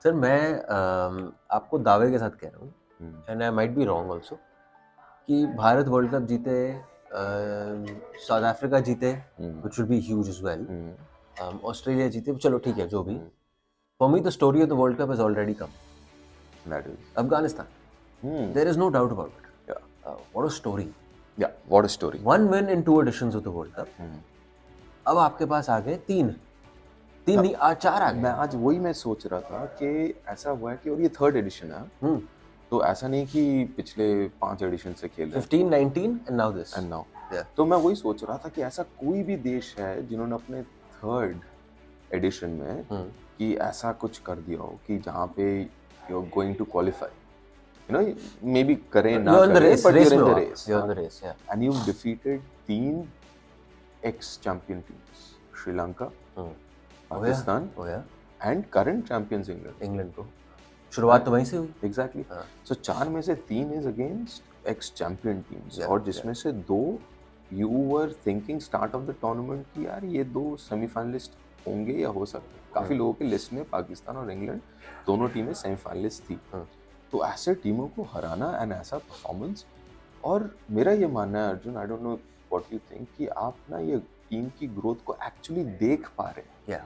Sir मैं आपको दावे के साथ कह रहा हूँ hmm, and I might be wrong also कि भारत वर्ल्ड कप जीते, साउथ अफ्रीका जीते hmm, which will be huge as well, hmm, Australia जीते, चलो ठीक है जो भी। Hmm, for me the story of the world cup has already come. that is. Afghanistan, Hmm. There is no doubt about Yeah. It. What a story, Yeah. What a story. One win in two editions of the world cup. Hmm. अब आपके पास आ गए तीन, तीन नहीं आज चार आ मैं गए। आज वही मैं सोच रहा था कि ऐसा हुआ है कि और ये थर्ड एडिशन है, हम्म, तो ऐसा नहीं कि पिछले 5 एडिशन से खेल रहे 15 19 and now this. And now. Yeah. तो मैं वही सोच रहा था कि ऐसा कोई भी देश है जिन्होंने अपने थर्ड एडिशन में हम्म, कि ऐसा कुछ कर दिया हो कि जहाँ पे you are going to qualify, you know, maybe करें ना you're in the करें, race, but race you're in में द हो आप, race you're in the race, yeah. And you defeated 3 ex champion teams, Sri Lanka, Pakistan हो गया and current champions England. England को। शुरुआत तो वहीं से हुई। एग्जैक्टली। हाँ, सो 4 में से 3 is against x champion teams, Yeah, और जिसमें से 2 you were thinking start of the tournament कि यार ये 2 सेमीफाइनलिस्ट होंगे या हो सकते हैं। काफी लोगों की लिस्ट में पाकिस्तान और इंग्लैंड दोनों टीमें सेमीफाइनलिस्ट थी। हाँ। तो ऐसे टीमों को हराना एंड ऐसा परफॉर्मेंस, और मेरा ये मानना है Arjun, I don't know what you think, कि आप ना ये टीम की ग्रोथ को एक्चुअली देख पा रहे हैं Yeah,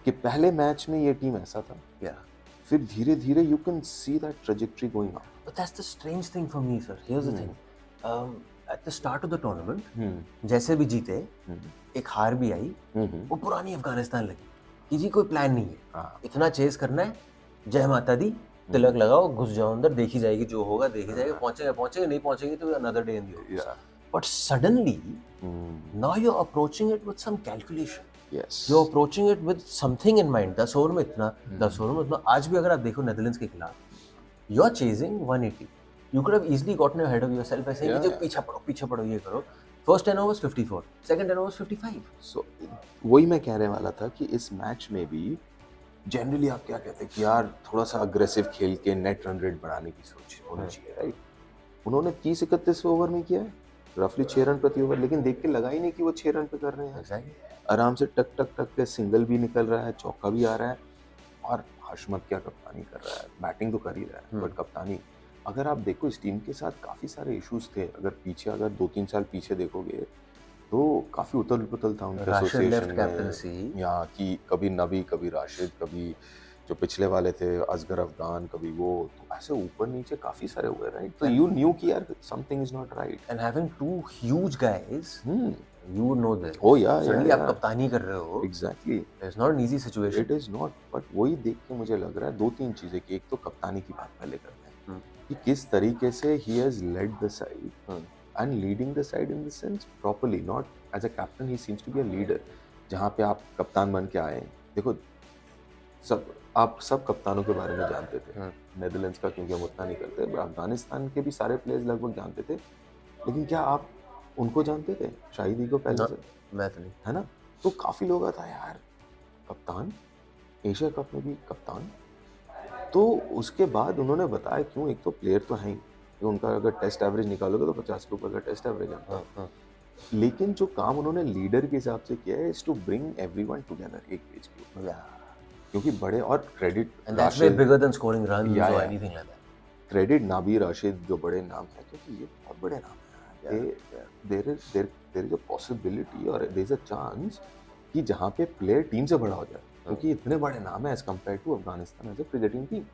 कि पहले मैच में ये टीम ऐसा था, yeah. फिर धीरे धीरे you can see that trajectory going up. But that's the strange thing for me, sir. Here's the thing. At the start of the tournament, हम्म, जैसे भी जीते, हम्म, एक हार भी आई, हम्म, वो पुरानी अफगानिस्तान लगी कि जी कोई प्लान नहीं है, हाँ, इतना चेस करना है, जय माता दी, तिलक लगाओ, घुस जाओ अंदर, देखी जाएगी जो होगा देखी जाएगी, पहुंचेंगे पहुंचेंगे, नहीं पहुंचेंगे तो another day in the office. yeah, But suddenly, hmm, now you're approaching it with some calculation. yes, You're approaching it with something in mind. 10 over में इतना, 10 ओवर में इतना। आज भी अगर आप देखो नेदरलैंड्स के खिलाफ, you are chasing 180. You could have easily gotten ahead of yourself by saying Yeah, कि yeah. पीछे पड़ो ये करो। First 10 overs 54, second 10 overs 55. सो वही मैं कहने वाला था कि इस मैच में भी जनरली आप क्या कहते हैं कि यार थोड़ा सा अग्रेसिव खेल के नेट रन रेट बढ़ाने की सोच होनी चाहिए, राइट? उन्होंने 30-31 ओवर में किया, रफली 6 रन प्रति ओवर, लेकिन देख के लगा ही नहीं कि वो 6 रन पे कर रहे हैं। Exactly. आराम से टक टक टक के सिंगल भी निकल रहा है, चौका भी आ रहा है, और हशमत क्या कप्तानी कर रहा है, बैटिंग तो कर ही रहा है, बट कप्तानी, अगर आप देखो इस टीम के साथ काफ़ी सारे इश्यूज थे। अगर पीछे अगर 2-3 साल पीछे देखोगे तो काफ़ी उथल पुथल था उनके राशिद एसोसिएशन लेफ्ट में, कैप्टनसी। या कि कभी नबी, कभी राशिद, कभी जो पिछले वाले थे असगर अफगान, कभी वो, तो ऐसे ऊपर नीचे काफ़ी सारे हुए, राइट? तो यू न्यू कि यार something is not right. And having two huge guys, you would know this. Oh, yeah, Suddenly yeah, आप yeah. कप्तानी कर रहे हो। Exactly, It's not an easy situation. It is not, but वही देख के मुझे लग रहा है 2-3 चीजें कि एक तो कप्तानी की बात पहले करते हैं कि किस तरीके से he has led the side and leading the side in the sense properly, not as a captain, he seems to be a leader. जहाँ पे आप कप्तान बन के आए, देखो आप सब कप्तानों के बारे में जानते थे, नेदरलैंड्स का क्योंकि हम उतना नहीं करते, अफगानिस्तान के भी सारे प्लेयर्स लगभग जानते थे, लेकिन क्या आप उनको जानते थे, शाहिदी को पहले से? मैं तो नहीं। है ना? तो काफ़ी लोग था यार कप्तान, एशिया कप में भी कप्तान। तो उसके बाद उन्होंने बताया क्यों, एक तो प्लेयर तो है ही कि उनका अगर टेस्ट एवरेज निकालोगे तो 50 के ऊपर का टेस्ट एवरेज है, लेकिन जो काम उन्होंने लीडर के हिसाब से किया है is to bring everyone together एक पेज के ऊपर, क्योंकि बड़े, और credit And that's way bigger than scoring runs Yeah, or yeah. anything like that. Credit Nabi, Rashid जो बड़े नाम है, क्योंकि ये बहुत बड़े नाम है। देयर इज अ पॉसिबिलिटी और देयर इज अ चांस कि जहाँ पे प्लेयर टीम से बड़ा हो जाए, क्योंकि इतने बड़े नाम है as compare to Afghanistan as a cricketing team.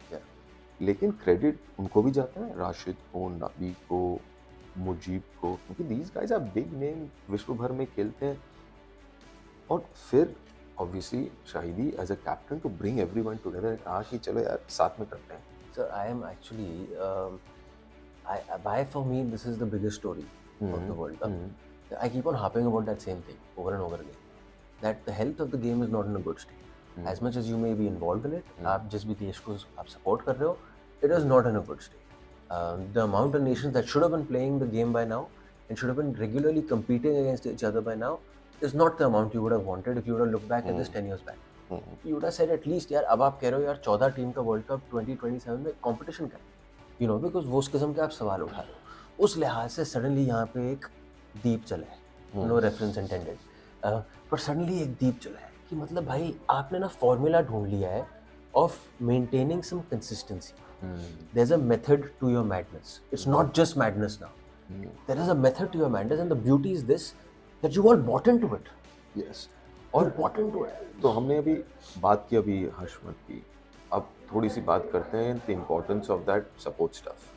लेकिन क्रेडिट उनको भी जाता है, राशिद को, नबी को, मुजीब को, क्योंकि these guys are big name, विश्व भर में खेलते हैं। और फिर obviously Shahidi as a captain to bring everyone together, कहा कि चलो यार साथ में करते हैं। So I am actually, by for me this is the biggest story of the World Cup. I keep on harping about that same thing over and over again, that the health of the game is not in a good state. As much as you may be involved in it, आप जिस भी देश को आप support कर रहे हो, it is not in a good state. The amount of nations that should have been playing the game by now and should have been regularly competing against each other by now is not the amount you would have wanted if you would have looked back at this 10 years back. You would have said at least यार, अब आप कह रहे हो यार 14 team का world cup 2027 में competition का, यू नो, बिकॉज वो उस किस्म के आप सवाल उठा रहे हो। उस लिहाज से सडनली यहाँ पे एक दीप चला है, नो रेफरेंस इंटेंडेड, पर सडनली एक दीप चला है कि मतलब भाई आपने ना फॉर्मूला ढूंढ लिया है of maintaining some consistency. There's a method to your madness. It's not just madness now. There is a method to your madness, and the beauty is this, that you all bought into it. Yes. और bought into it. तो हमने अभी बात की अभी हर्षमत की, अब थोड़ी सी बात करते हैं the importance of that support stuff.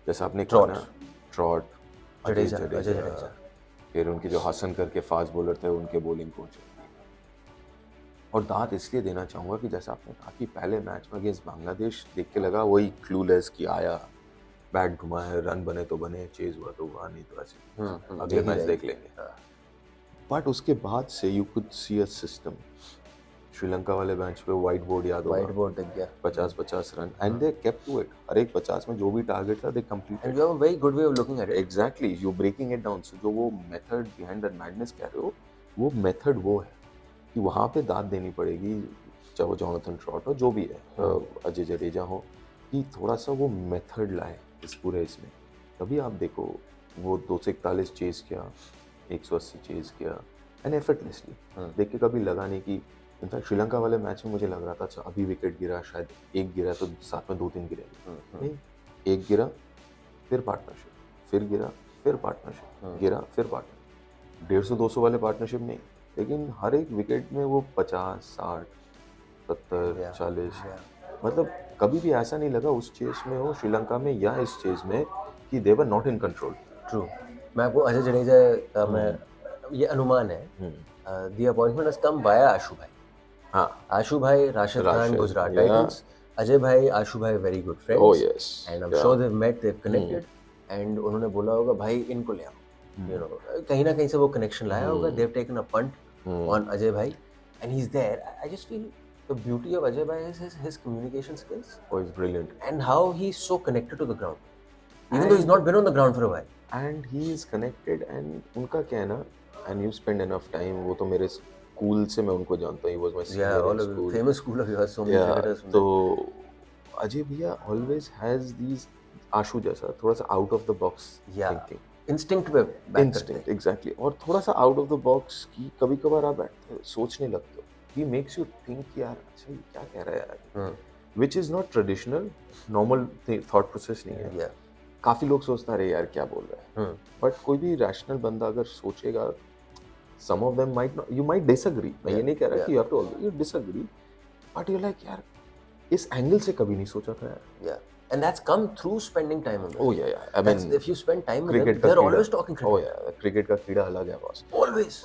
जैसा आपने कहा ना, ट्रॉट, अजय जडेजा, फिर उनके जो हसन करके फास्ट बॉलर थे उनके बॉलिंग कोच. और दाद इसलिए देना चाहूँगा कि जैसा आपने कहा कि पहले मैच में अगेंस्ट बांग्लादेश देख के लगा वही क्लूलेस कि आया, बैट घुमा है, रन बने तो बने, चेज हुआ तो हुआ, नहीं तो ऐसे अगले मैच देख लेंगे. बट उसके बाद से you could see a system. Sri Lanka वाले मैच पे वाइट बोर्ड याद होगा, White board दिख गया. 50-50 run and they kept to it. हर एक 50 में जो भी टारगेट था they completed. And you have a very good way of looking at it. Exactly, you breaking it down. So जो वो मेथड बिहाइंड दैट मैडनेस कह रहे हो, वो मेथड वो है कि वहाँ पे दाद देनी पड़ेगी, चाहे वो जॉनथन ट्रॉट हो, जो भी है, अजय जडेजा हो, कि थोड़ा सा वो मेथड लाए इस पूरे इसमें. तभी आप देखो वो 241 चेज किया, 180 चेज किया एंड एफर्टलेसली. देख के कभी लगा नहीं कि, इनफैक्ट श्रीलंका वाले मैच में मुझे लग रहा था अच्छा अभी विकेट गिरा, शायद एक गिरा तो साथ में 2-3 गिरे. नहीं, एक गिरा फिर पार्टनरशिप, फिर गिरा फिर पार्टनरशिप, गिरा फिर पार्टनर. 150-200 वाले पार्टनरशिप नहीं, लेकिन हर एक विकेट में वो 50, 60, 70, 40. मतलब कभी भी ऐसा नहीं लगा उस चेस में हो, श्रीलंका में या इस चेस में, कि they were not in control. True. मैं आपको अजय जडेजा का मैं ये अनुमान है, the appointment has come via Ashu भाई. हाँ, आशु भाई, राशिद खान, गुजरात टाइटंस, अजय भाई, आशु भाई very good friends. Oh yes. And I am sure they have met, they have connected, and उन्होंने बोला होगा भाई इनको ले आओ. यू नो, कहीं ना कहीं से वो कनेक्शन लाया होगा. They have taken a punt on Ajay भाई and he is there. I just feel the beauty of Ajay Bhai is his communication skills. Oh, he's brilliant. And how he's so connected to the ground. Even though he's not been on the ground for a while. And he is connected, and उनका क्या है ना, and you spend enough time, वो तो मेरे school से मैं उनको जानता हूँ. He was my senior in school. Famous school of yours, so many cricketers. तो अजय भैया always has these आशु जैसा थोड़ा सा out of the box thinking. Instinct पे Instinct, exactly. और थोड़ा सा out of the box की कभी कभार आप बैठते हो, सोचने लगते हो. He makes you think यार अच्छा ये क्या कह रहा है यार, which is not traditional, normal thought process नहीं है. Yeah. काफी लोग सोचता रहे यार क्या बोल रहा है, बट कोई भी रैशनल बंदा अगर सोचेगा, some of them might not, you might disagree. मैं ये नहीं कह रहा कि you have to you disagree, but you're like यार इस एंगल से कभी नहीं सोचा था यार. Yeah. And that's come through spending time on them. Oh yeah. I mean, if you spend time with them, they're always talking cricket. Oh yeah, cricket का कीड़ा अलग है बॉस. Always.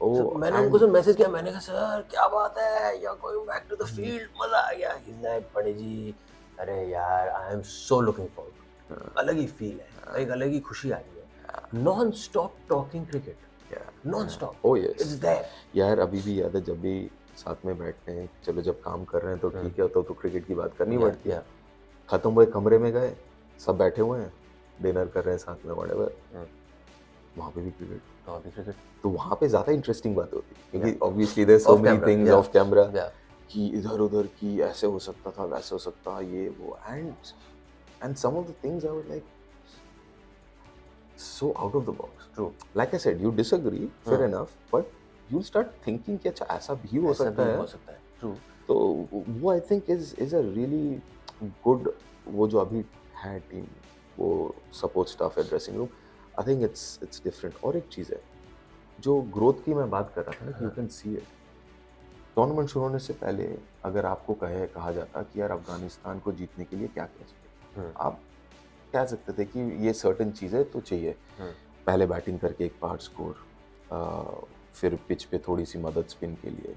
मैंने उनको सिर्फ मैसेज किया, मैंने कहा सर क्या बात है, you are going back to the field, मजा आ गया. ही इज लाइक पड़े जी, अरे यार I am so looking forward. अलग ही फील है, एक अलग ही खुशी आ रही है. Non stop talking cricket, non stop. Oh yes, it's there यार. अभी भी याद है जब भी साथ में बैठते हैं, चलो जब काम कर रहे हैं तो ठीक है, तो क्रिकेट की बात करनी पड़ती है. खत्म हुए कमरे में गए, सब बैठे हुए हैं, डिनर कर रहे हैं साथ में, व्हाटएवर, वहाँ पे भी क्रिकेट. तो वहाँ पे ज़्यादा इंटरेस्टिंग बात होती है, क्योंकि obviously there so many things off camera कि इधर उधर की ऐसे हो सकता था, वैसे हो सकता, ये वो, and some of the things I was like so out of the box. True, like I said, you disagree, fair enough, but you start thinking कि अच्छा ऐसा भी हो सकता है. ट्रू. तो वो I think is a really good, वो जो अभी है टीम, वो सपोर्ट स्टाफ है, dressing room, I think it's different. और एक चीज़ है जो ग्रोथ की मैं बात कर रहा था ना, you can see it. Tournament शुरू होने से पहले अगर आपको कहा जाता कि यार अफगानिस्तान को जीतने के लिए क्या किया चाहिए, आप कह सकते थे कि ये सर्टेन चीज़ें तो चाहिए. पहले बैटिंग करके एक पार स्कोर, फिर पिच पे थोड़ी सी मदद स्पिन के लिए.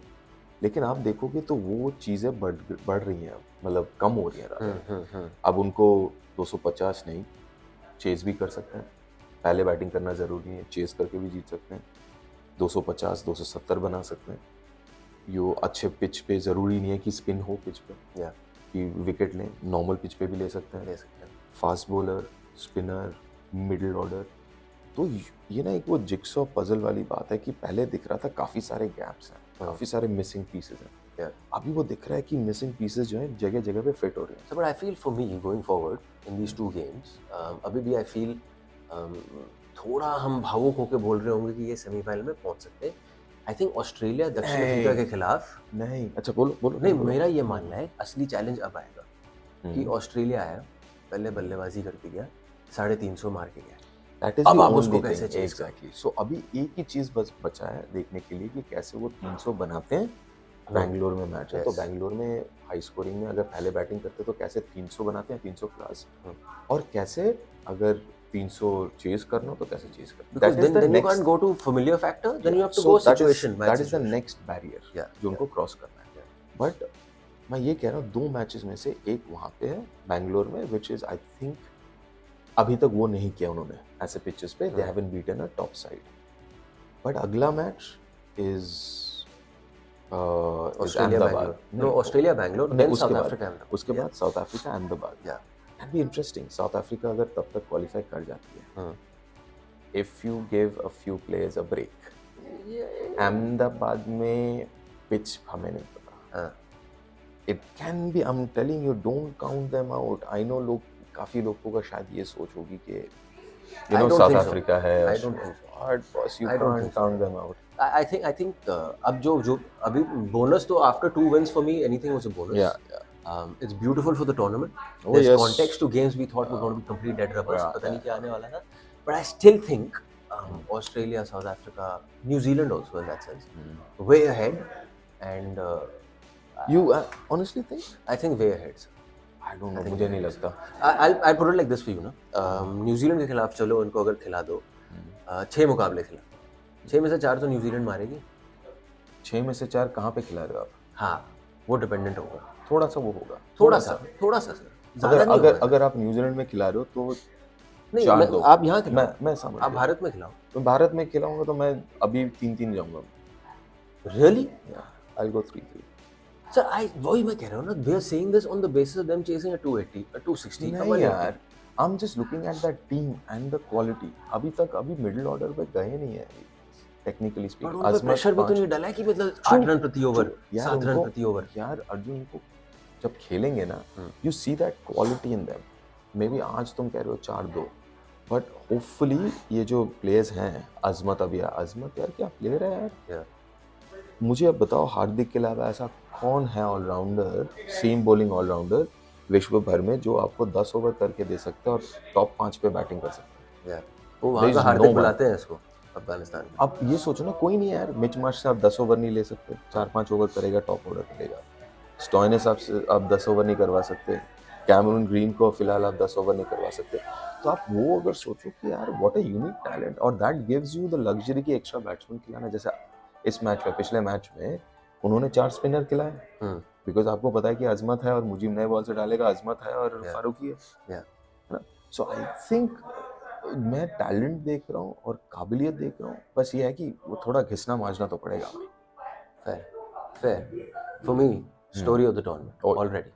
लेकिन आप देखोगे तो वो चीज़ें बढ़ रही हैं, मतलब कम हो रही हैं. अब उनको 250 नहीं, चेज भी कर सकते हैं. पहले बैटिंग करना ज़रूरी है, चेज करके भी जीत सकते हैं. 250, 270 बना सकते हैं. यो अच्छे पिच पे ज़रूरी नहीं है कि स्पिन हो पिच पे, या कि विकेट लें, नॉर्मल पिच पे भी ले सकते हैं. Fast bowler, spinner, middle order. तो ये ना एक वो जिक्सॉ पजल वाली बात है कि पहले दिख रहा था काफ़ी सारे गैप्स हैं, काफ़ी सारे मिसिंग पीसेज हैं. अभी वो दिख रहा है कि मिसिंग पीसेज जो हैं जगह जगह पे फिट हो रहे हैं. So, but I feel for me going forward in these two games, अभी भी I feel थोड़ा हम भावुक होकर बोल रहे होंगे कि ये सेमीफाइनल में पहुंच सकते हैं, आई थिंक ऑस्ट्रेलिया दक्षिण अफ्रीका के खिलाफ नहीं, अच्छा बोलो बोलो नहीं, बोलो। मेरा ये मानना है असली चैलेंज अब आएगा कि हम्म। ऑस्ट्रेलिया आया, पहले बल्लेबाजी करके गया, 350 मार के गया, That is अब the आप only उसको thing, कैसे चेज कर exactly. So अभी एक ही चीज बस बचा है देखने के लिए कि कैसे वो 300 बनाते हैं। बैंगलोर में मैच है तो Yes. बैंगलोर में हाई स्कोरिंग में अगर पहले बैटिंग करते तो कैसे 300 बनाते हैं, 300 प्लस, और कैसे अगर 300 चेज करना हो तो कैसे चेज करना। because then you can't go to familiar factor, then you have to go situation match that is the situation. Next barrier Yeah, जो उनको क्रॉस करना है। बट मैं ये कह रहा हूँ 2 मैचेस में से एक वहाँ पे है बैंगलोर में, विच इज आई थिंक अभी तक वो नहीं किया उन्होंने ऐसे पिचेस पे, they haven't beaten a top side. But अगला match is Australia Bangalore. No, Australia Bangalore, नहीं, then उसके South बाद- Africa. Ahmedabad. उसके बाद South Africa Ahmedabad. Yeah. Can be interesting. South Africa अगर तब तक क्वालिफाई कर जाती है, हाँ. If you give a few players a break. Ahmedabad में पिच हमें नहीं पता, हाँ. It can be, I am telling you, don't count them out. I know लोग, काफी लोगों का शायद ये सोच होगी कि यू I नो don't South think so. Africa है, I don't think so. Hard boss, you I don't can't think so. Count them out. I think अब जो अभी bonus तो after 2 wins for me anything was a bonus. Yeah. It's beautiful for the tournament. Oh, There's yes. context to games we thought were going to be complete dead rubbers. Yeah, पता नहीं yeah. क्या आने वाला था. But I still think Australia, South Africa, New Zealand also in that sense, way ahead, and You honestly think? I think way ahead. Sir. I don't know, मुझे नहीं लगता। I'll put it like this for you ना. New Zealand के खिलाफ चलो उनको अगर खिला दो, 6 मुकाबले खिला, 6 में से 4 तो न्यूजीलैंड मारेगी। 6 में से 4 कहाँ पे खिला रहे हो आप? हाँ, वो डिपेंडेंट होगा, थोड़ा सा वो होगा, थोड़ा सा सर, ज़्यादा अगर नहीं अगर होगा। अगर आप न्यूजीलैंड में खिला रहे हो तो नहीं, 4 दो। आप यहाँ खिलाओ, मैं समझ आप गया। भारत में खिलाओ। मैं भारत में खिलाऊंगा तो मैं अभी 3-3 जाऊंगा। Really? I'll go 3-3। Sir, वही मैं कह रहा हूँ ना, they are saying this on the basis of them chasing a 280, a 260, a नहीं 180. यार, I'm just looking at that team and the quality। अभी मिडिल ऑर्डर पे गए नहीं है टेक्निकली But स्पीकिंग। उन पे प्रेशर भी तो नहीं डाला है कि मतलब 8 रन प्रति ओवर, 7 रन प्रति ओवर। यार अर्जुन को जब खेलेंगे ना, you see that quality in them. May be आज तुम कह रहे हो 4-2, बट होपफुली ये जो प्लेयर्स हैं, अजमत यार क्या प्लेयर है यार। मुझे अब बताओ, हार्दिक के अलावा ऐसा कौन है ऑलराउंडर, सेम बॉलिंग ऑलराउंडर विश्व भर में जो आपको 10 ओवर करके दे सकते हैं और टॉप 5 पे बैटिंग कर सकते हैं। वो There वहाँ is का no हार्दिक one। बुलाते हैं इसको अफगानिस्तान में। अब ये सोचो ना, कोई नहीं है यार, मिच मार्श से आप 10 ओवर नहीं ले सकते, 4-5 ओवर करेगा, टॉप ऑर्डर करेगा। स्टॉइनिस आपसे आप 10 ओवर नहीं करवा सकते, कैमरून ग्रीन को फिलहाल आप 10 ओवर नहीं करवा सकते। तो आप वो अगर सोचो कि यार व्हाट अ यूनिक टैलेंट, और that gives you the luxury की एक्स्ट्रा बैट्समैन खिलाना। जैसे इस मैच में, पिछले मैच में उन्होंने 4 स्पिनर खिलाए, बिकॉज आपको पता है कि अजमत है और मुजीब नए बॉल से डालेगा, अजमत है और फारूकी है ना। सो आई थिंक मैं टैलेंट देख रहा हूँ और काबिलियत देख रहा हूँ, बस ये है कि वो थोड़ा घिसना मांझना तो पड़ेगा। Fair. For me, story of the tournament already.